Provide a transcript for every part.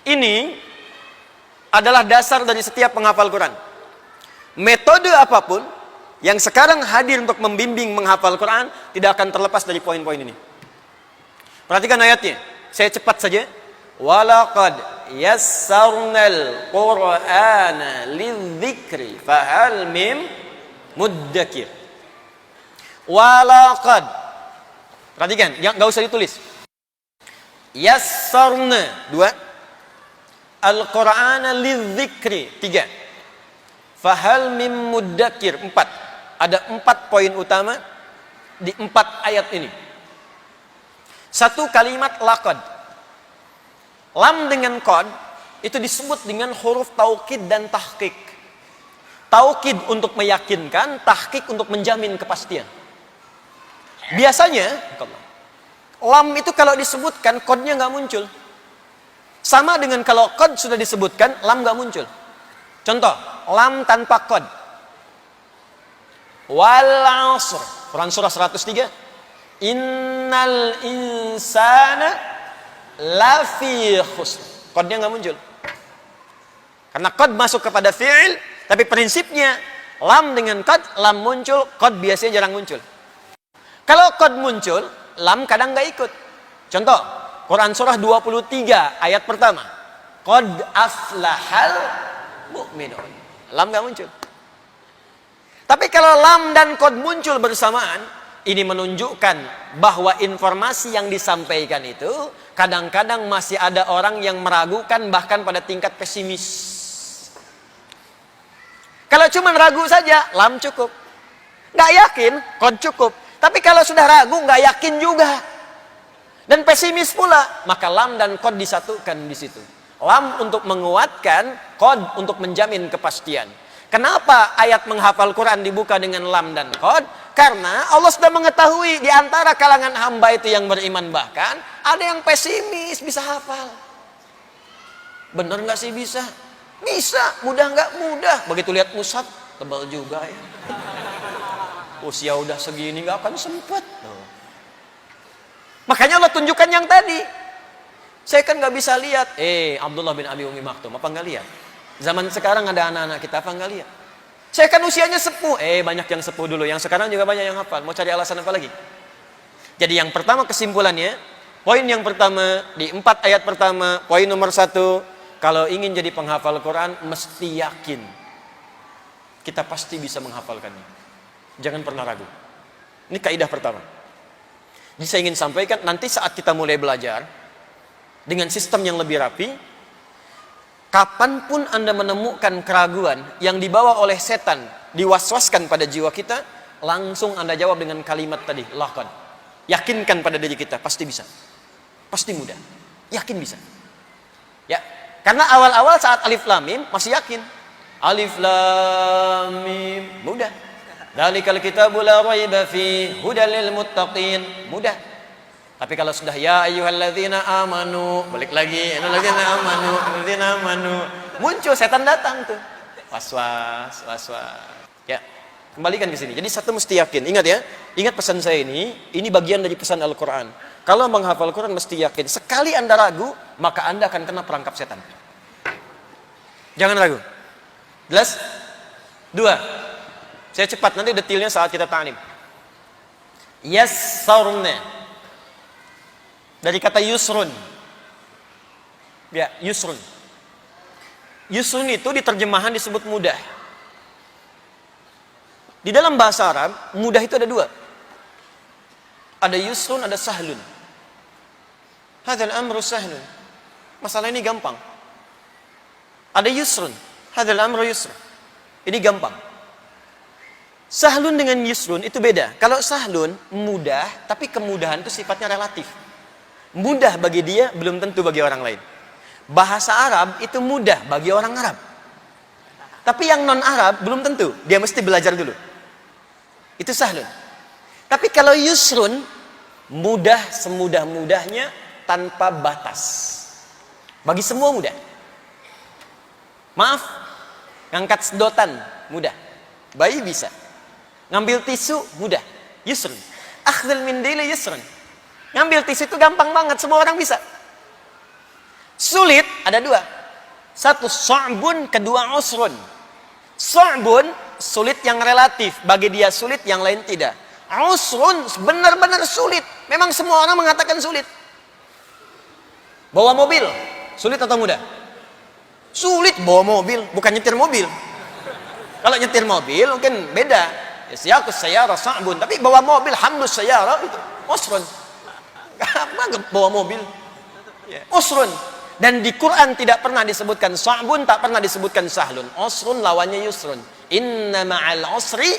Ini adalah dasar dari setiap penghafal Quran. Metode apapun yang sekarang hadir untuk membimbing menghafal Quran tidak akan terlepas dari poin-poin ini. Perhatikan ayatnya. Saya cepat saja. Walaqad yassarnal Qur'ana lidzikri fahal mim muddakir. Walaqad. Perhatikan, enggak usah ditulis. Yassarna, 2. Al-Qur'ana lidzikri, 3. Fahal mim muddakir, 4. Ada 4 poin utama di 4 ayat ini. Satu kalimat laqad. Lam dengan qad itu disebut dengan huruf taukid dan tahqiq. Taukid untuk meyakinkan, tahqiq untuk menjamin kepastian. Biasanya lam itu kalau disebutkan qadnya nggak muncul. Sama dengan kalau qad sudah disebutkan, lam nggak muncul. Contoh, lam tanpa qad. Wal 'asr. Quran surah 103. Innal insana lafi khusr. Qadnya nggak muncul. Karena qad masuk kepada fi'il, tapi prinsipnya lam dengan qad, lam muncul, qad biasanya jarang muncul. Kalau qad muncul, lam kadang nggak ikut. Contoh, Quran surah 23 ayat pertama. Qad aflahal mu'minun. Lam nggak muncul. Tapi kalau lam dan qad muncul bersamaan, ini menunjukkan bahwa informasi yang disampaikan itu kadang-kadang masih ada orang yang meragukan bahkan pada tingkat pesimis. Kalau cuma ragu saja, lam cukup. Nggak yakin, qad cukup. Tapi kalau sudah ragu, nggak yakin juga. Dan pesimis pula, maka lam dan qad disatukan di situ. Lam untuk menguatkan, qad untuk menjamin kepastian. Kenapa ayat menghafal Quran dibuka dengan lam dan qad? Karena Allah sudah mengetahui di antara kalangan hamba itu yang beriman, bahkan ada yang pesimis bisa hafal. Bener nggak sih bisa? Bisa. Mudah nggak? Mudah. Begitu lihat mushaf, tebal juga ya. Usia udah segini nggak akan sempet. Makanya Allah tunjukkan yang tadi. Saya kan nggak bisa lihat. Abdullah bin Abi Umi Maktum, apa nggak lihat? Zaman sekarang ada anak-anak kita, apa nggak lihat? Saya kan usianya sepuh. Banyak yang sepuh dulu. Yang sekarang juga banyak yang hafal. Mau cari alasan apa lagi? Jadi yang pertama kesimpulannya, poin yang pertama di 4 ayat pertama, poin nomor 1, kalau ingin jadi penghafal Quran mesti yakin kita pasti bisa menghafalkannya. Jangan pernah ragu. Ini kaidah pertama. Jadi saya ingin sampaikan, nanti saat kita mulai belajar dengan sistem yang lebih rapi, kapanpun Anda menemukan keraguan yang dibawa oleh setan, diwaswaskan pada jiwa kita, langsung Anda jawab dengan kalimat tadi, laqad. Yakinkan pada diri kita, pasti bisa. Pasti mudah. Yakin bisa. Ya, karena awal-awal saat alif lam mim masih yakin. Alif lam mim, mudah. Dzalikal kitabu la raiba fi hudal lil muttaqin, mudah. Tapi kalau sudah ya ayyuhalladzina amanu, balik lagi, alladzina amanu, muncul setan datang tuh. Waswas. Ya, kembalikan ke sini. Jadi satu mesti yakin. Ingat ya, ingat pesan saya ini bagian dari pesan Al-Qur'an. Kalau menghafal Quran mesti yakin. Sekali Anda ragu, maka Anda akan kena perangkap setan. Jangan ragu. Jelas? 2. Saya cepat, nanti detailnya saat kita ta'lim. Yassarna. Dari kata yusrun. Ya, yusrun. Yusrun itu di terjemahan disebut mudah. Di dalam bahasa Arab, mudah itu ada 2. Ada yusrun, ada sahlun. Hadzal amru sahlun. Masalah ini gampang. Ada yusrun. Hadzal amru yusrun. Ini gampang. Sahlun dengan yusrun itu beda. Kalau sahlun mudah, tapi kemudahan itu sifatnya relatif. Mudah bagi dia belum tentu bagi orang lain. Bahasa Arab itu mudah bagi orang Arab. Tapi yang non Arab belum tentu. Dia mesti belajar dulu. Itu sahlun. Tapi kalau yusrun mudah semudah-mudahnya tanpa batas. Bagi semua mudah. Maaf, ngangkat sedotan mudah. Bayi bisa. Ngambil tisu mudah, yusrun. Akhdhul mindili yusrun. Ngambil tisu itu gampang banget, semua orang bisa. Sulit ada dua. Satu sa'bun, kedua usrun. Sa'bun sulit yang relatif, bagi dia sulit, yang lain tidak. Usrun benar-benar sulit. Memang semua orang mengatakan sulit. Bawa mobil, sulit atau mudah? Sulit bawa mobil, bukan nyetir mobil. Kalau nyetir mobil mungkin beda. Ya siyakus sayyara sa'bun, tapi bawa mobil hamdus sayyara itu usrun. Apa bawa mobil? Usrun. Dan di Quran tidak pernah disebutkan sa'bun, tak pernah disebutkan sahlun. Usrun lawannya yusrun. Inna ma'al usri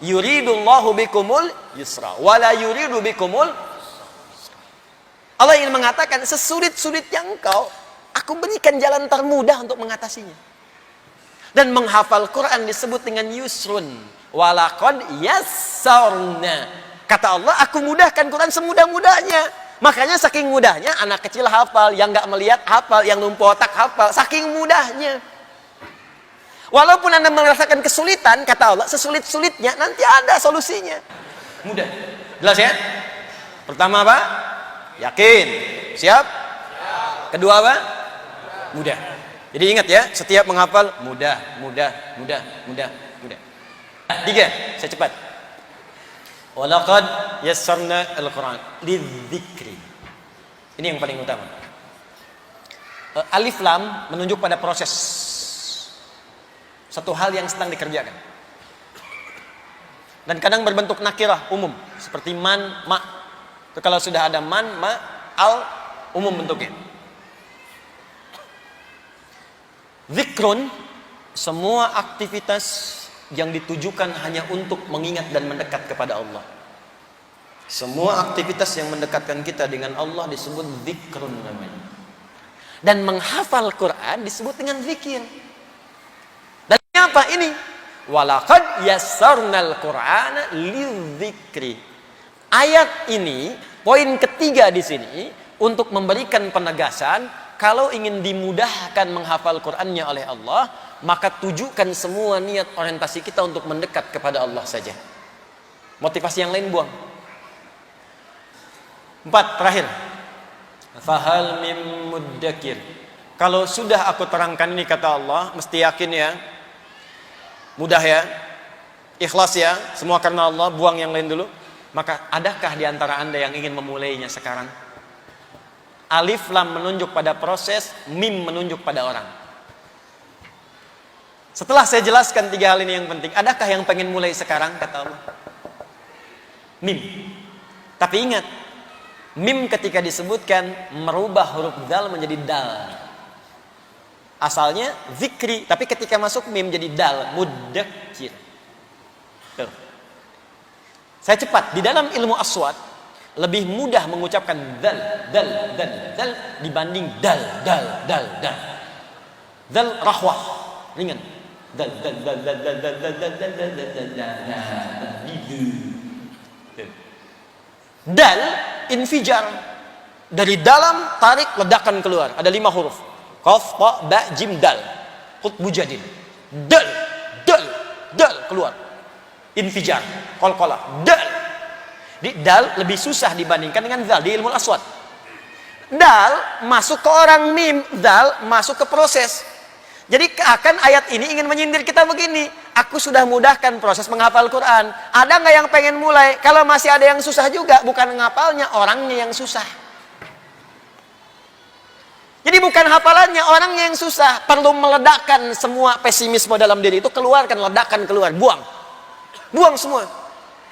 yuridullahu bikumul yusra wala yuridu bikumul. Allah ingin mengatakan, sesulit-sulitnya engkau, aku berikan jalan termudah untuk mengatasinya. Dan menghafal Quran disebut dengan yusrun. Walaqad yassarna. Kata Allah, aku mudahkan Quran semudah-mudahnya. Makanya saking mudahnya, anak kecil hafal, yang nggak melihat hafal, yang lumpuh otak hafal, saking mudahnya. Walaupun Anda merasakan kesulitan, kata Allah, sesulit-sulitnya nanti ada solusinya. Mudah. Jelas ya? Pertama apa? Yakin. Siap? Kedua apa? Mudah. Jadi ingat ya, setiap menghafal mudah. Tiga, saya cepat. Walaqad yassarna al-Quran lidzikri. Ini yang paling utama. Alif lam menunjuk pada proses. Satu hal yang sedang dikerjakan. Dan kadang berbentuk nakirah umum, seperti man, ma. Itu kalau sudah ada man, ma, al, umum bentuknya. Zikrun, semua aktivitas yang ditujukan hanya untuk mengingat dan mendekat kepada Allah. Semua aktivitas yang mendekatkan kita dengan Allah disebut zikrun namanya. Dan menghafal Quran disebut dengan zikir. Dan apa ini? Walaqad yassarnal Qur'ana lidzikri. Ayat ini, poin ketiga di sini untuk memberikan penegasan, kalau ingin dimudahkan menghafal Qur'annya oleh Allah, maka tujukan semua niat orientasi kita untuk mendekat kepada Allah saja. Motivasi yang lain buang. 4, terakhir. Fahal mim muddakir. Kalau sudah aku terangkan ini, kata Allah, mesti yakin ya. Mudah ya. Ikhlas ya. Semua karena Allah, buang yang lain dulu. Maka adakah di antara Anda yang ingin memulainya sekarang? Alif lam menunjuk pada proses, mim menunjuk pada orang. Setelah saya jelaskan 3 hal ini yang penting, adakah yang pengen mulai sekarang, kata Allah? Mim. Tapi ingat, mim ketika disebutkan merubah huruf dal menjadi dal. Asalnya zikri, tapi ketika masuk mim jadi dal, muddakir. Tuh. Saya cepat, di dalam ilmu aswad lebih mudah mengucapkan dal dibanding dal. Dal rahwah, ringan. Dal. Dal infijar, dari dalam tarik ledakan keluar. Ada 5 huruf. Qaf, ta, ba, jim, dal. Qutbu jadid. Dal keluar. Infijar, qalqalah. Dal lebih susah dibandingkan dengan zal di ilmu aswad. Dal masuk ke orang mim, zal masuk ke proses. Jadi akan ayat ini ingin menyindir kita begini. Aku sudah mudahkan proses menghafal Quran. Ada nggak yang pengen mulai? Kalau masih ada yang susah juga, bukan ngapalnya, orangnya yang susah. Jadi bukan hafalannya, orangnya yang susah. Perlu meledakkan semua pesimisme dalam diri itu, keluarkan, ledakan keluar, buang semua.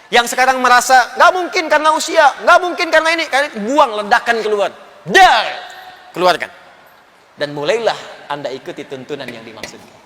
Yang sekarang merasa nggak mungkin karena usia, nggak mungkin karena ini, buang, ledakan keluar, keluarkan. Dan mulailah Anda ikuti tuntunan yang dimaksudkan.